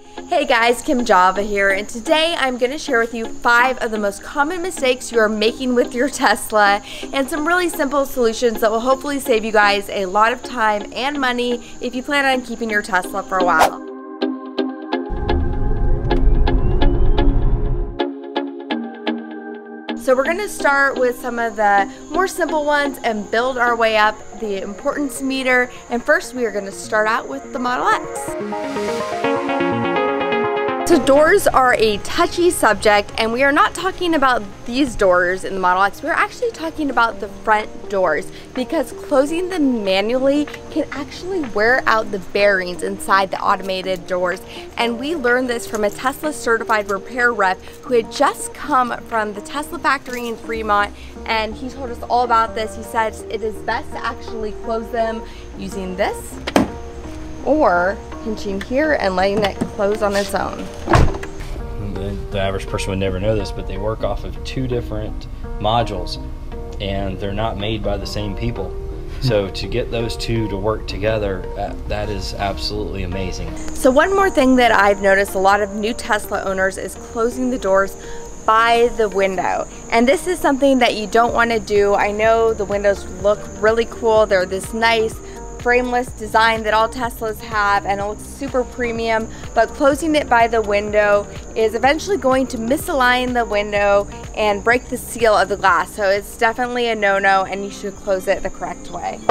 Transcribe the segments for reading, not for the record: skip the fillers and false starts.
Hey guys, Kim Java here, and today I'm going to share with you 5 of the most common mistakes you are making with your Tesla and some really simple solutions that will hopefully save you guys a lot of time and money if you plan on keeping your Tesla for a while. So we're going to start with some of the more simple ones and build our way up the importance meter. And first we are going to start out with the Model X. So doors are a touchy subject, and we are not talking about these doors in the Model X. We're actually talking about the front doors, because closing them manually can actually wear out the bearings inside the automated doors. And we learned this from a Tesla certified repair rep who had just come from the Tesla factory in Fremont, and he told us all about this. He said it is best to actually close them using this or pinching here and letting it close on its own. The average person would never know this, but they work off of 2 different modules and they're not made by the same people. So to get those 2 to work together, that is absolutely amazing. So one more thing that I've noticed a lot of new Tesla owners is closing the doors by the window. And this is something that you don't want to do. I know the windows look really cool. They're this nice frameless design that all Teslas have, and it looks super premium, but closing it by the window is eventually going to misalign the window and break the seal of the glass. So it's definitely a no-no, and you should close it the correct way.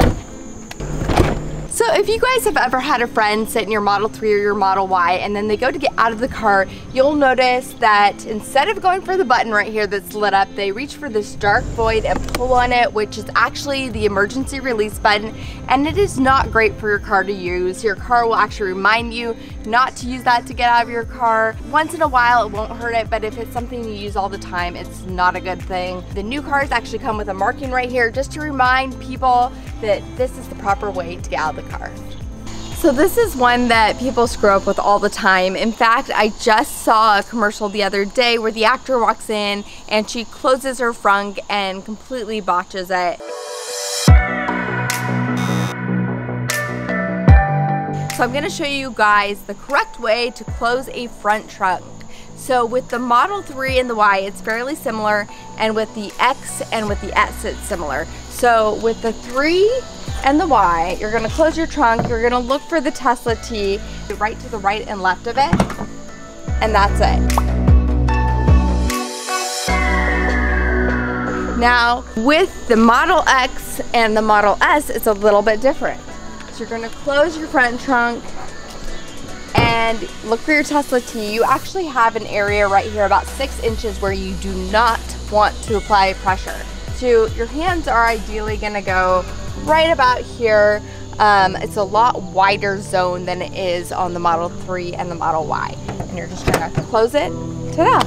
So if you guys have ever had a friend sit in your Model 3 or your Model Y and then they go to get out of the car, you'll notice that instead of going for the button right here that's lit up, they reach for this dark void and pull on it, which is actually the emergency release button, and it is not great for your car to use. Your car will actually remind you not to use that to get out of your car. Once in a while it won't hurt it, but if it's something you use all the time, it's not a good thing. The new cars actually come with a marking right here just to remind people that this is the proper way to get out of the car. So this is one that people screw up with all the time. In fact, I just saw a commercial the other day where the actor walks in and she closes her frunk and completely botches it. So I'm going to show you guys the correct way to close a front trunk. So with the Model 3 and the Y, it's fairly similar, and with the X and with the S, it's similar. So with the 3 and the Y, you're going to close your trunk, you're going to look for the Tesla T, right to the right and left of it, and that's it. Now, with the Model X and the Model S, it's a little bit different. So you're going to close your front trunk and look for your Tesla T. You actually have an area right here about 6 inches where you do not want to apply pressure. So your hands are ideally going to go right about here. It's a lot wider zone than it is on the Model 3 and the Model Y. And you're just going to close it. Ta-da!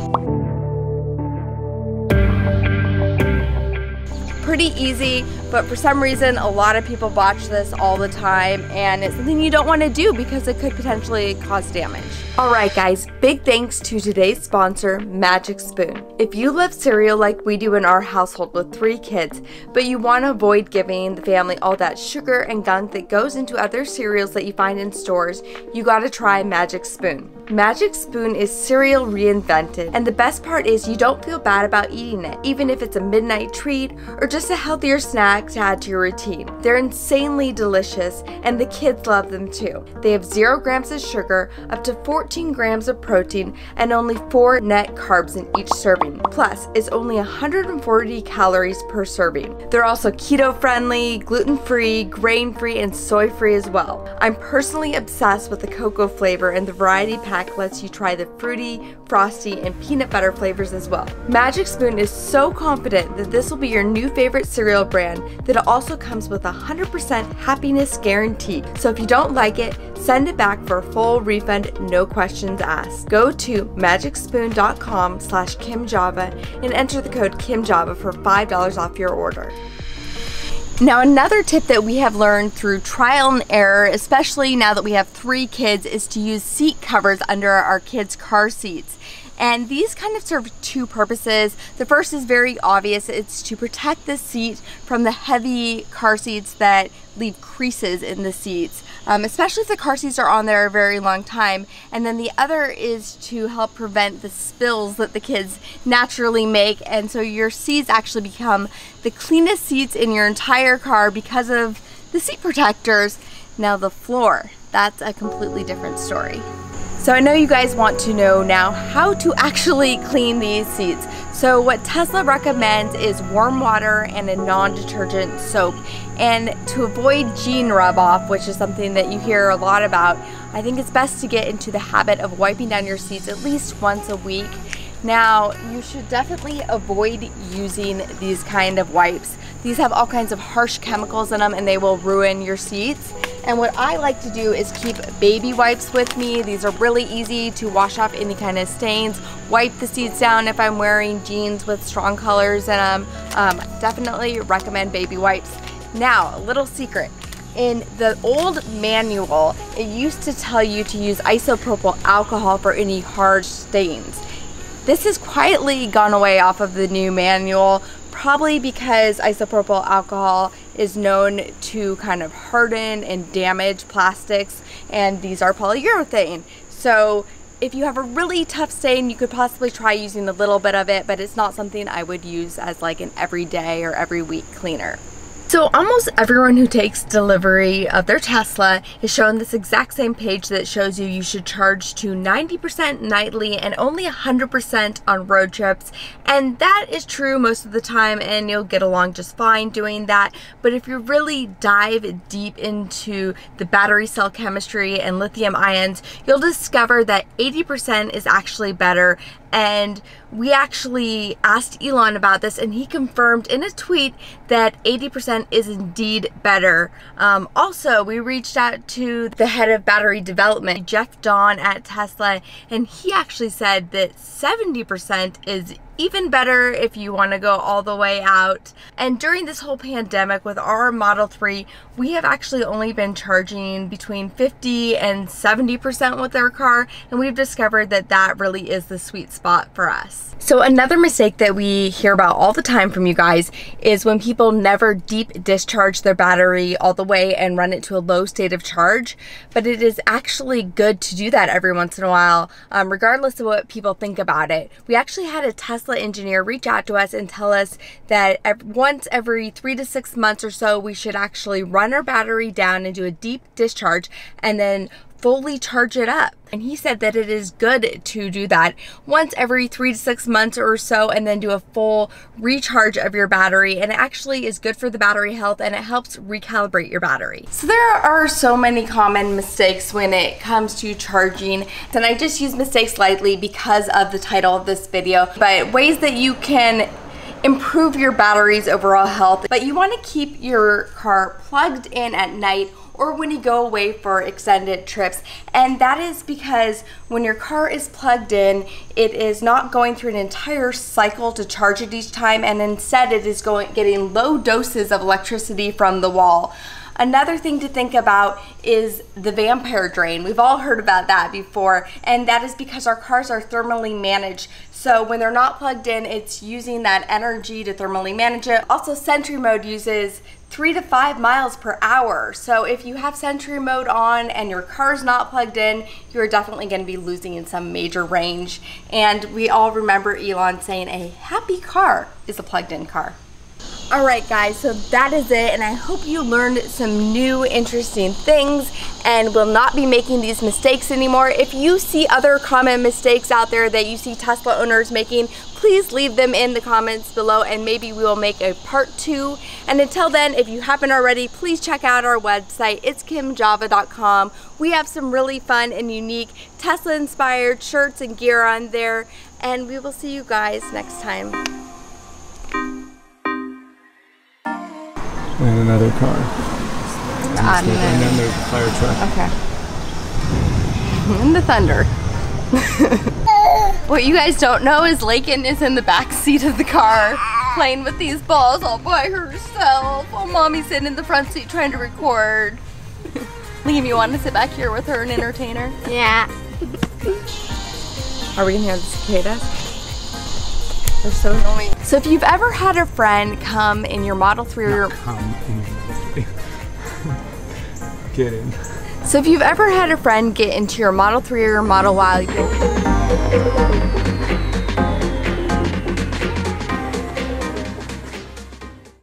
Pretty easy, but for some reason a lot of people botch this all the time, and it's something you don't want to do because it could potentially cause damage. Alright guys, big thanks to today's sponsor, Magic Spoon. If you love cereal like we do in our household with 3 kids, but you want to avoid giving the family all that sugar and gunk that goes into other cereals that you find in stores, you gotta try Magic Spoon. Magic Spoon is cereal reinvented, and the best part is you don't feel bad about eating it, even if it's a midnight treat or just a healthier snack to add to your routine. They're insanely delicious, and the kids love them too. They have 0 grams of sugar, up to 14 grams of protein, and only 4 net carbs in each serving. Plus, it's only 140 calories per serving. They're also keto-friendly, gluten-free, grain-free, and soy-free as well. I'm personally obsessed with the cocoa flavor, and the variety pack lets you try the fruity, frosty, and peanut butter flavors as well. Magic Spoon is so confident that this will be your new favorite cereal brand that it also comes with a 100% happiness guarantee. So if you don't like it, send it back for a full refund, no questions asked. Go to magicspoon.com/KimJava and enter the code KimJava for $5 off your order. Now, another tip that we have learned through trial and error, especially now that we have 3 kids, is to use seat covers under our kids' car seats. And these kind of serve 2 purposes. The first is very obvious. It's to protect the seat from the heavy car seats that leave creases in the seats. especially if the car seats are on there a very long time. And then the other is to help prevent the spills that the kids naturally make, and so your seats actually become the cleanest seats in your entire car because of the seat protectors. Now the floor, that's a completely different story. So I know you guys want to know now how to actually clean these seats. So what Tesla recommends is warm water and a non-detergent soap. And to avoid gene rub-off, which is something that you hear a lot about, I think it's best to get into the habit of wiping down your seats at least once a week. Now, you should definitely avoid using these kind of wipes. These have all kinds of harsh chemicals in them and they will ruin your seats. And what I like to do is keep baby wipes with me. These are really easy to wash off any kind of stains, wipe the seats down if I'm wearing jeans with strong colors in them. Definitely recommend baby wipes. Now, a little secret. In the old manual, it used to tell you to use isopropyl alcohol for any hard stains. This has quietly gone away off of the new manual, probably because isopropyl alcohol is known to kind of harden and damage plastics, and these are polyurethane. So if you have a really tough stain, you could possibly try using a little bit of it, but it's not something I would use as like an everyday or every week cleaner. So almost everyone who takes delivery of their Tesla is shown this exact same page that shows you should charge to 90% nightly and only 100% on road trips. And that is true most of the time, and you'll get along just fine doing that. But if you really dive deep into the battery cell chemistry and lithium ions, you'll discover that 80% is actually better. And we actually asked Elon about this, and he confirmed in a tweet that 80% is indeed better. Also, we reached out to the head of battery development, Jeff Dawn at Tesla, and he actually said that 70% is even better if you want to go all the way out. And during this whole pandemic with our Model 3, we have actually only been charging between 50 and 70% with our car, and we've discovered that that really is the sweet spot for us. So another mistake that we hear about all the time from you guys is when people never deep discharge their battery all the way and run it to a low state of charge. But it is actually good to do that every once in a while, regardless of what people think about it. We actually had a Tesla engineer reach out to us and tell us that once every 3 to 6 months or so, we should actually run our battery down and do a deep discharge and then fully charge it up. And he said that it is good to do that once every 3 to 6 months or so, and then do a full recharge of your battery. And it actually is good for the battery health, and it helps recalibrate your battery. So there are so many common mistakes when it comes to charging, and I just use mistakes lightly because of the title of this video, but ways that you can improve your battery's overall health. But you want to keep your car plugged in at night or when you go away for extended trips. And that is because when your car is plugged in, it is not going through an entire cycle to charge it each time, and instead it is getting low doses of electricity from the wall. Another thing to think about is the vampire drain. We've all heard about that before, and that is because our cars are thermally managed. So when they're not plugged in, it's using that energy to thermally manage it. Also, Sentry mode uses 3 to 5 miles per hour. So if you have Sentry mode on and your car's not plugged in, you're definitely going to be losing in some major range. And we all remember Elon saying a happy car is a plugged in car. Alright guys, so that is it, and I hope you learned some new interesting things and will not be making these mistakes anymore. If you see other common mistakes out there that you see Tesla owners making, please leave them in the comments below and maybe we will make a part 2. And until then, if you haven't already, please check out our website, itskimjava.com. We have some really fun and unique Tesla inspired shirts and gear on there, and we will see you guys next time. And another car. And then there's a fire truck. Okay. And the thunder. What you guys don't know is Lakin is in the back seat of the car playing with these balls all by herself while Mommy's sitting in the front seat trying to record. Liam, you want to sit back here with her and entertain her? Yeah. Are we gonna hear the cicadas? They're so annoying. So if you've ever had a friend come in your Model 3 or your... Come in your Model 3. Get in. So if you've ever had a friend get into your Model 3 or Model Y,